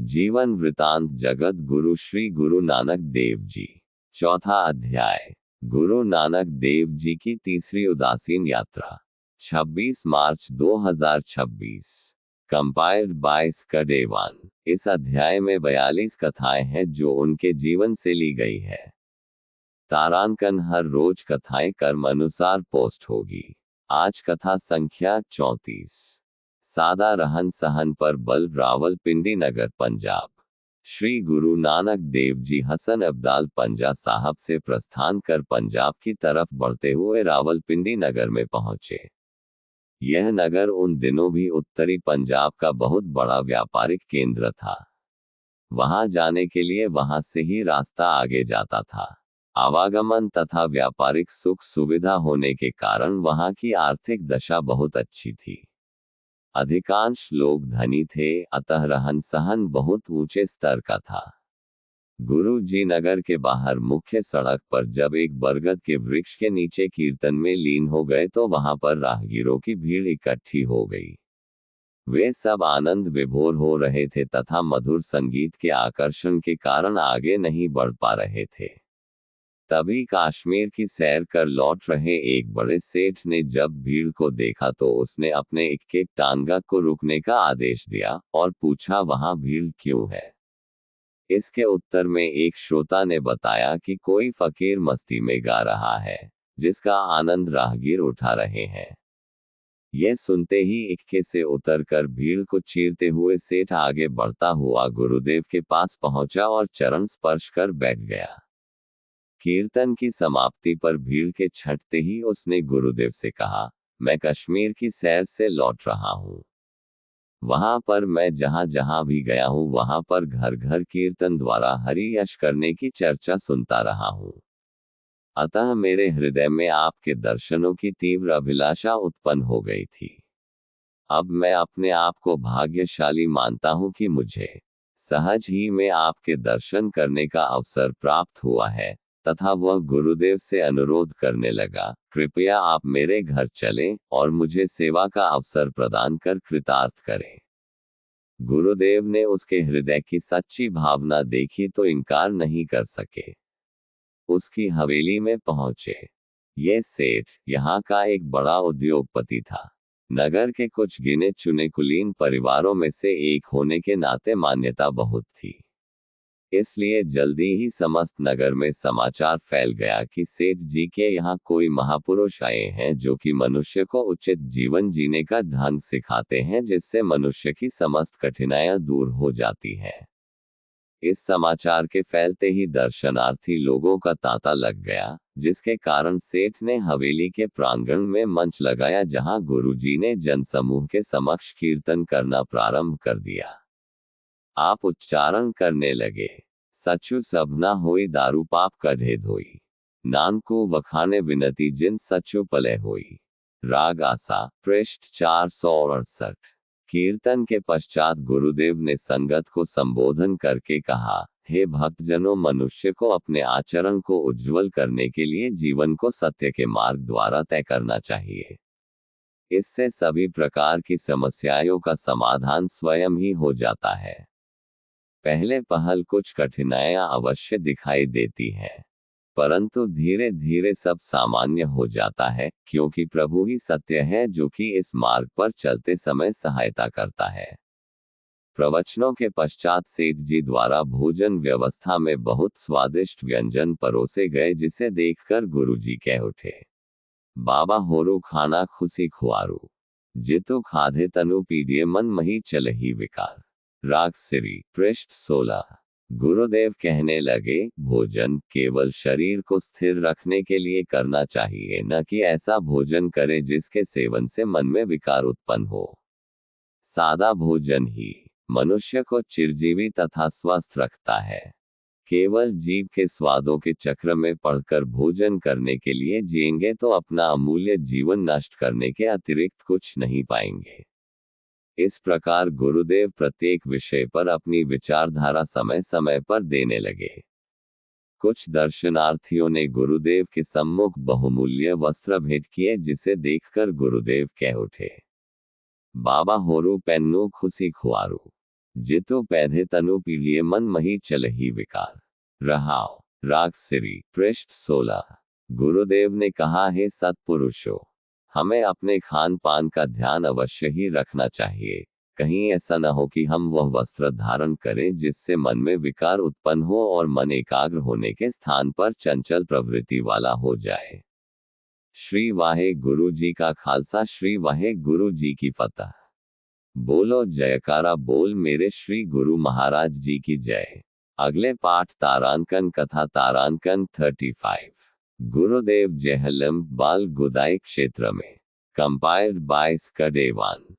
जीवन वृतांत जगत गुरु श्री गुरु नानक देव जी। चौथा अध्याय। गुरु नानक देव जी की तीसरी उदासीन यात्रा। 26 मार्च 2026। Compiled by स्कडेवान। इस अध्याय में 42 कथाएं हैं जो उनके जीवन से ली गई है। तारांकन हर रोज कथाएं कर्म अनुसार पोस्ट होगी। आज कथा संख्या 34। सादा रहन सहन पर बल, रावलपिंडी नगर पंजाब। श्री गुरु नानक देव जी हसन अब्दाल पंजा साहब से प्रस्थान कर पंजाब की तरफ बढ़ते हुए रावलपिंडी नगर में पहुंचे। यह नगर उन दिनों भी उत्तरी पंजाब का बहुत बड़ा व्यापारिक केंद्र था। वहां जाने के लिए वहां से ही रास्ता आगे जाता था। आवागमन तथा व्यापारिक सुख सुविधा होने के कारण वहां की आर्थिक दशा बहुत अच्छी थी। अधिकांश लोग धनी थे, अतः रहन सहन बहुत ऊंचे स्तर का था। गुरु जी नगर के बाहर मुख्य सड़क पर जब एक बरगद के वृक्ष के नीचे कीर्तन में लीन हो गए तो वहां पर राहगीरों की भीड़ इकट्ठी हो गई। वे सब आनंद विभोर हो रहे थे तथा मधुर संगीत के आकर्षण के कारण आगे नहीं बढ़ पा रहे थे। तभी कश्मीर की सैर कर लौट रहे एक बड़े सेठ ने जब भीड़ को देखा तो उसने अपने एक टांगा को रुकने का आदेश दिया और पूछा, वहां भीड़ क्यों है? इसके उत्तर में एक श्रोता ने बताया कि कोई फकीर मस्ती में गा रहा है, जिसका आनंद राहगीर उठा रहे हैं। यह सुनते ही इक्के से उतरकर भीड़ को चीरते हुए सेठ आगे बढ़ता हुआ गुरुदेव के पास पहुंचा और चरण स्पर्श कर बैठ गया। कीर्तन की समाप्ति पर भीड़ के छंटते ही उसने गुरुदेव से कहा, मैं कश्मीर की सैर से लौट रहा हूँ। वहां पर मैं जहां जहां भी गया हूँ वहां पर घर घर कीर्तन द्वारा हरि यश करने की चर्चा सुनता रहा हूँ। अतः मेरे हृदय में आपके दर्शनों की तीव्र अभिलाषा उत्पन्न हो गई थी। अब मैं अपने आप को भाग्यशाली मानता हूँ कि मुझे सहज ही में आपके दर्शन करने का अवसर प्राप्त हुआ है, तथा वह गुरुदेव से अनुरोध करने लगा, कृपया आप मेरे घर चलें और मुझे सेवा का अवसर प्रदान कर कृतार्थ करें। गुरुदेव ने उसके हृदय की सच्ची भावना देखी तो इनकार नहीं कर सके। उसकी हवेली में पहुंचे। ये सेठ यहाँ का एक बड़ा उद्योगपति था। नगर के कुछ गिने चुने कुलीन परिवारों में से एक होने के नाते मान्यता बहुत थी। इसलिए जल्दी ही समस्त नगर में समाचार फैल गया कि सेठ जी के यहाँ कोई महापुरुष आए हैं जो कि मनुष्य को उचित जीवन जीने का ढंग सिखाते हैं, जिससे मनुष्य की समस्त कठिनाइयां दूर हो जाती हैं। इस समाचार के फैलते ही दर्शनार्थी लोगों का तांता लग गया, जिसके कारण सेठ ने हवेली के प्रांगण में मंच लगाया जहां गुरुजी ने जनसमूह के समक्ष कीर्तन करना प्रारंभ कर दिया। आप उच्चारण करने लगे, सचु सबना होई दारू पाप कढ़े धोई, नानको वखाने विनती जिन सचु पले होई। राग आसा, पृष्ठ 468। कीर्तन के पश्चात गुरुदेव ने संगत को संबोधन करके कहा, हे भक्तजनों, मनुष्य को अपने आचरण को उज्ज्वल करने के लिए जीवन को सत्य के मार्ग द्वारा तय करना चाहिए। इससे सभी प्रकार की समस्याओं का समाधान स्वयं ही हो जाता है। पहले पहल कुछ कठिनाइयां अवश्य दिखाई देती हैं, परंतु धीरे धीरे सब सामान्य हो जाता है, क्योंकि प्रभु ही सत्य है जो कि इस मार्ग पर चलते समय सहायता करता है। प्रवचनों के पश्चात सेठ जी द्वारा भोजन व्यवस्था में बहुत स्वादिष्ट व्यंजन परोसे गए, जिसे देखकर गुरुजी कह उठे, बाबा होरू खाना खुशी खुआरू, जितु खाधे तनु पीडिये मन मही चलही विकार। राग सिरी, पृष्ठ 16। गुरुदेव कहने लगे, भोजन केवल शरीर को स्थिर रखने के लिए करना चाहिए, न कि ऐसा भोजन करें जिसके सेवन से मन में विकार उत्पन्न हो। सादा भोजन ही मनुष्य को चिरजीवी तथा स्वस्थ रखता है। केवल जीभ के स्वादों के चक्र में पड़कर भोजन करने के लिए जिएंगे तो अपना अमूल्य जीवन नष्ट करने के अतिरिक्त कुछ नहीं पाएंगे। इस प्रकार गुरुदेव प्रत्येक विषय पर अपनी विचारधारा समय समय पर देने लगे। कुछ दर्शनार्थियों ने गुरुदेव के सम्मुख बहुमूल्य वस्त्र भेंट किए, जिसे देखकर गुरुदेव कह उठे, बाबा होरू पेन्नू खुशी खुआरू, जितो पैधे तनु पीलिए मन मही चलही विकार। रहाव राग सिरी पृष्ठ 16। गुरुदेव ने कहा है सत्पुरुषों, हमें अपने खान पान का ध्यान अवश्य ही रखना चाहिए। कहीं ऐसा न हो कि हम वह वस्त्र धारण करें जिससे मन में विकार उत्पन्न हो और मन एकाग्र होने के स्थान पर चंचल प्रवृत्ति वाला हो जाए। श्री वाहे गुरु जी का खालसा, श्री वाहे गुरु जी की फतह। बोलो जयकारा बोल मेरे श्री गुरु महाराज जी की जय। अगले पाठ तारांकन कथा तारांकन 35। गुरुदेव जेहलम बाल गुदाई क्षेत्र में। Compiled by स्कडेवान।